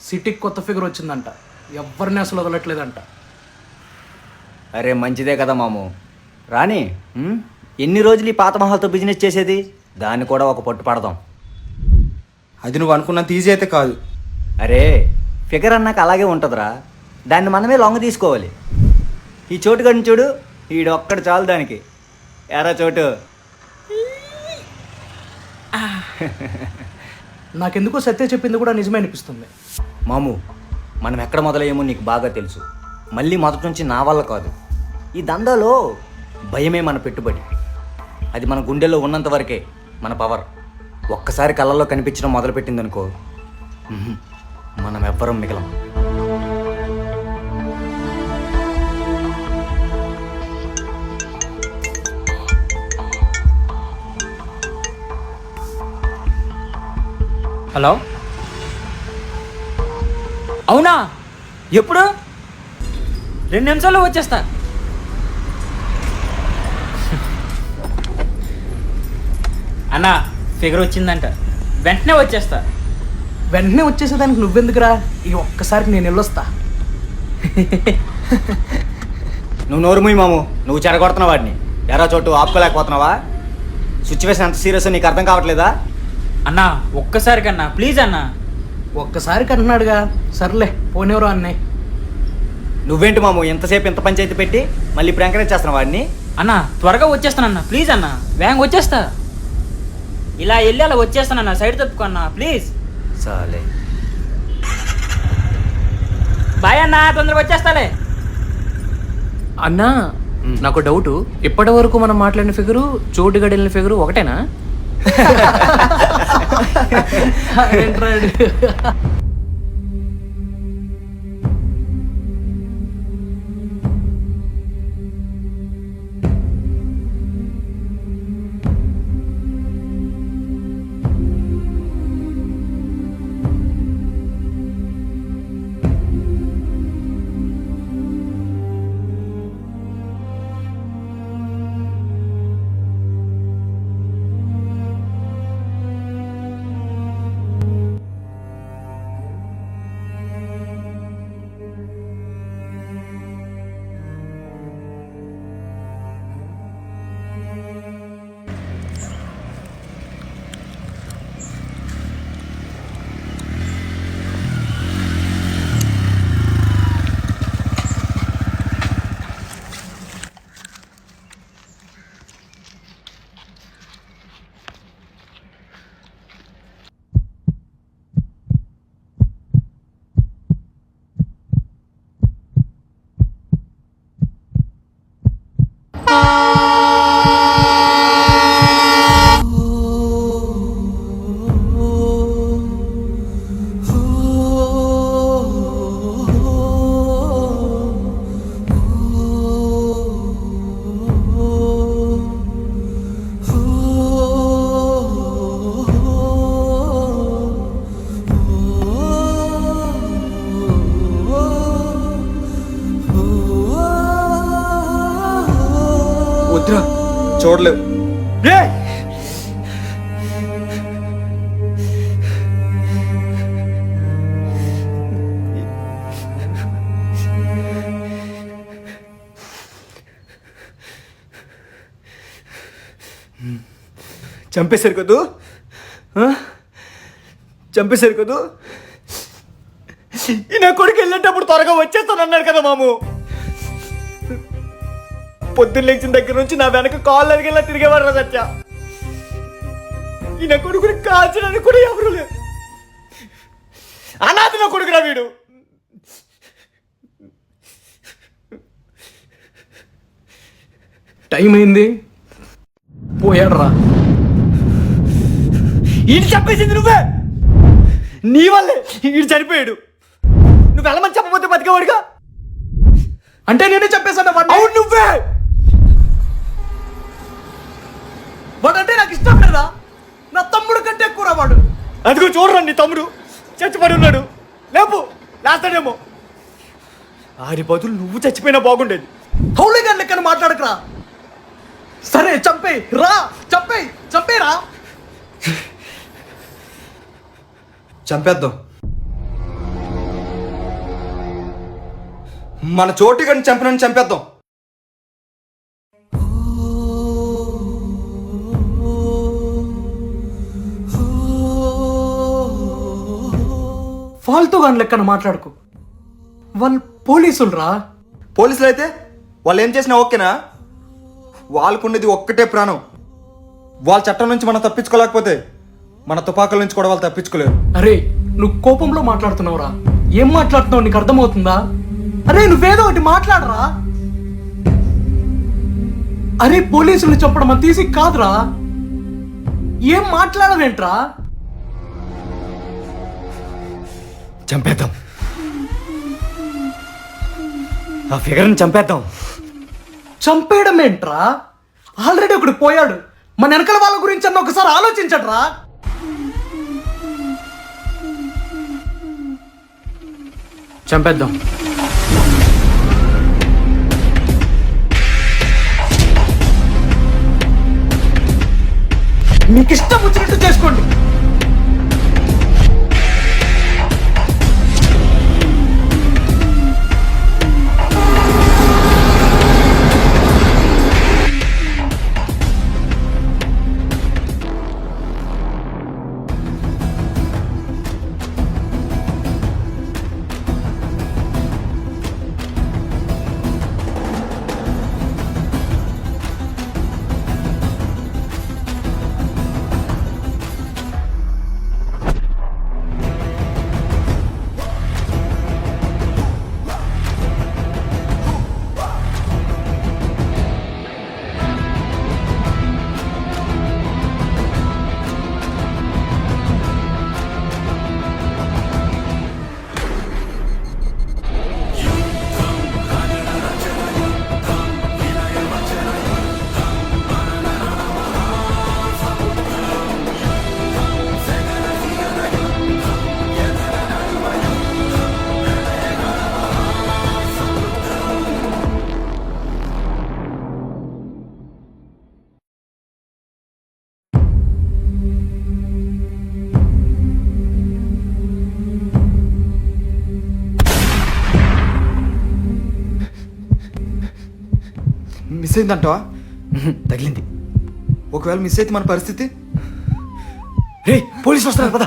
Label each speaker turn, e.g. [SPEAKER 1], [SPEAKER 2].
[SPEAKER 1] సిటీకి కొత్త ఫిగర్ వచ్చిందంట, ఎవరిని అసలు వదలట్లేదంట.
[SPEAKER 2] అరే మంచిదే కదా మాము, రాని ఎన్ని రోజులు ఈ పాత మహల్తో బిజినెస్ చేసేది, దాన్ని కూడా ఒక పట్టు పడదాం.
[SPEAKER 3] అది నువ్వు అనుకున్నంత ఈజీ అయితే కాదు.
[SPEAKER 2] అరే ఫిగర్ అన్నాక అలాగే ఉంటుందిరా, దాన్ని మనమే లొంగ తీసుకోవాలి. ఈ చోటు గడిని చూడు, ఈడొక్కడు చాలు దానికి. ఎరా చోటు.
[SPEAKER 1] నాకెందుకో సత్య చెప్పింది కూడా నిజమే అనిపిస్తుంది.
[SPEAKER 2] మాము, మనం ఎక్కడ మొదలయ్యామో నీకు బాగా తెలుసు. మళ్ళీ మొదటి నుంచి నా వల్ల కాదు. ఈ దందాలో భయమే మన పెట్టుబడి. అది మన గుండెల్లో ఉన్నంత వరకే మన పవర్. ఒక్కసారి కళ్ళల్లో కనిపించడం మొదలుపెట్టిందనుకో, మనం ఎవ్వరం మిగలం.
[SPEAKER 4] హలో, అవునా? ఎప్పుడు? 2 నిమిషాల్లో వచ్చేస్తా. అన్నా ఫిగర్ వచ్చిందంట, వెంటనే వచ్చేస్తా.
[SPEAKER 1] వెంటనే వచ్చేసేదానికి నువ్వెందుకురా, ఈ ఒక్కసారికి నేను వెళ్ళొస్తా.
[SPEAKER 2] నువ్వు నోరు మూయి మాము, నువ్వు చెడగొడుతున్నావు వాడిని. ఎరా చోటు, ఆపుకోలేకపోతున్నావా? సిచ్యువేషన్ ఎంత సీరియస్ నీకు అర్థం కావట్లేదా?
[SPEAKER 4] అన్నా ఒక్కసారి కన్నా ప్లీజ్ అన్నా.
[SPEAKER 1] ఒక్కసారికి అంటున్నాడుగా, సర్లే పోనేవరో అన్నయ్య.
[SPEAKER 2] నువ్వేంటి మాము ఎంతసేపు ఇంత పంచాయతీ పెట్టి మళ్ళీ ఇప్పుడు ఎంకరేజ్ చేస్తున్నావు వాడిని?
[SPEAKER 4] అన్నా త్వరగా వచ్చేస్తానన్నా, ప్లీజ్ అన్నా, వేగంగా వచ్చేస్తా. ఇలా వెళ్ళి అలా వచ్చేస్తానన్నా, సైడ్ తప్పుకో అన్నా ప్లీజ్.
[SPEAKER 2] చాలే,
[SPEAKER 4] బాయ్ అన్నా, తొందరగా వచ్చేస్తాలే.
[SPEAKER 5] అన్నా నాకు డౌటు, ఇప్పటి వరకు మనం మాట్లాడిన ఫిగరు చోటు గడిలిన ఫిగరు ఒకటేనా?
[SPEAKER 3] వద్దురా, చూడలేవు. చంపేశారు కదూ, చంపేశారు కదూ. ఈ నా కొడుకు వెళ్ళేటప్పుడు త్వరగా వచ్చేస్తానన్నాడు కదా మాము. పొద్దున్న లేచిన దగ్గర నుంచి నా వెనక కాళ్ళు అడిగేలా తిరిగేవాడు రా సత్య. ఈ నా కొడుకుని కాల్చడానికి కూడా ఎవరు లేరు. అనాథ నా కొడుకురా వీడు.
[SPEAKER 1] టైం అయింది, పోయాడు రా.
[SPEAKER 3] ఈడు చంపేసింది నువ్వే, నీ వల్లే ఈడు చనిపోయాడు. నువ్వు వెళ్ళమని చెప్పబోతే బతికేవాడుగా.
[SPEAKER 1] అంటే నేనే చెప్పేశాను.
[SPEAKER 3] అవును నువ్వే.
[SPEAKER 1] వాడంటే నాకు ఇష్టం లేదా? నా తమ్ముడు కంటే ఎక్కువ వాడు.
[SPEAKER 3] అదిగో చూడరండి, తమ్ముడు చచ్చిపడి ఉన్నాడు. లేపు, లేస్తాడేమో. ఆడి బదులు నువ్వు చచ్చిపోయినా బాగుండేది.
[SPEAKER 1] హౌలిగా లెక్కన మాట్లాడకరా. సరే చంపే రా, చంపేరా.
[SPEAKER 3] చంపేద్దాం.
[SPEAKER 1] మన చోటుగాడిని చంపినని చంపేద్దాం.
[SPEAKER 3] ఫాల్తూ గాని లెక్కన మాట్లాడుకో. వాళ్ళు పోలీసులు రా.
[SPEAKER 1] పోలీసులు అయితే వాళ్ళు ఏం చేసినా ఓకేనా? వాళ్ళకున్నది ఒక్కటే ప్రాణం. వాళ్ళ చట్టం నుంచి మనం తప్పించుకోలేకపోతే మన తుపాకుల నుంచి కూడా వాళ్ళు తప్పించుకోలేరు.
[SPEAKER 3] అరే నువ్వు కోపంలో మాట్లాడుతున్నావురా. ఏం మాట్లాడుతున్నావు నీకు అర్థమవుతుందా? అరే నువ్వేదో ఒకటి మాట్లాడరా. అరే పోలీసులు చెప్పడం అది తీసి కాదురా. ఏం మాట్లాడవేంట్రా?
[SPEAKER 2] చంపేద్దాం, ఆ ఫిగర్ని చంపేద్దాం.
[SPEAKER 3] చంపేయడం ఏంట్రా? ఆల్రెడీ ఒకడు పోయాడు. మన వెనకాల వాళ్ళ గురించి అన్న ఒకసారి ఆలోచించట్రా.
[SPEAKER 5] చంపేద్దాం.
[SPEAKER 3] మీకు ఇష్టం వచ్చినట్టు చేసుకోండి.
[SPEAKER 1] మిస్ అయిందంటావా?
[SPEAKER 2] తగిలింది.
[SPEAKER 1] ఒకవేళ మిస్ అయితే మన పరిస్థితి?
[SPEAKER 2] రే పోలీసులు వస్తున్నారు పద.